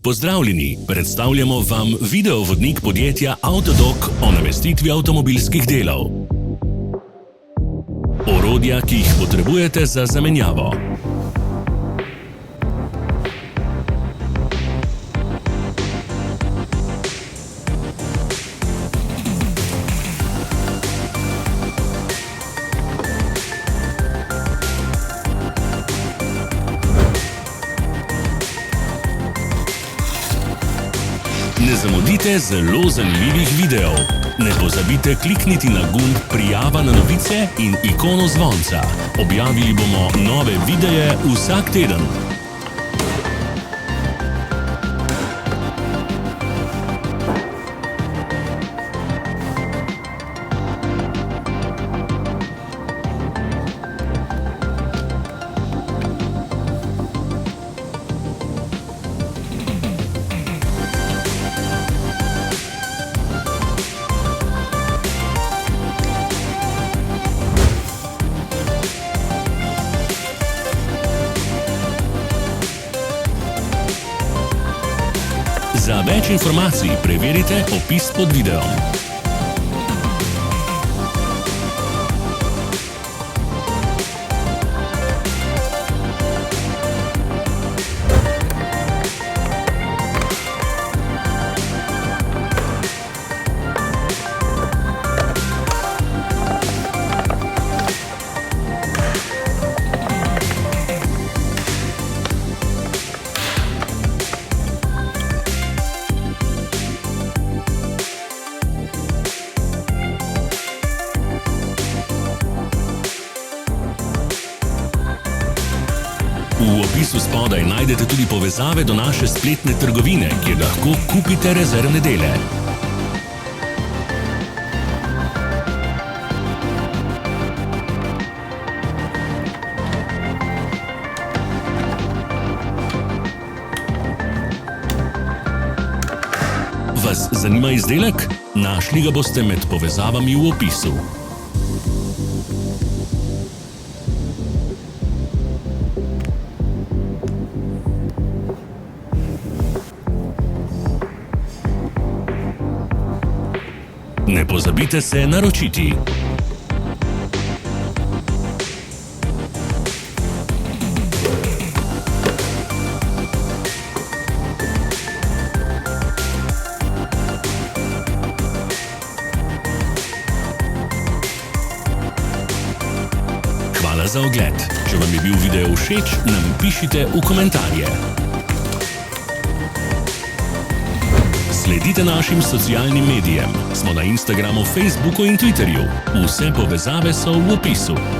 Pozdravljeni, predstavljamo vam videovodnik podjetja Avtodok o namestitvi avtomobilskih delov. Orodja, ki jih potrebujete za zamenjavo. Ne zamudite zelo zanimivih videov. Ne pozabite klikniti na gumb Prijava na novice in ikono zvonca. Objavili bomo nove videe vsak teden. Za več informacij preverite opis pod videom. V opisu spodaj najdete tudi povezave do naše spletne trgovine, kjer lahko kupite rezervne dele. Vas zanima izdelek? Našli ga boste med povezavami v opisu. Ne pozabite se naročiti. Hvala za ogled. Če vam je bil video všeč, nam pišite v komentarje. Sledite našim socialnim medijem. Smo na Instagramu, Facebooku in Twitterju. Vse povezave so v opisu.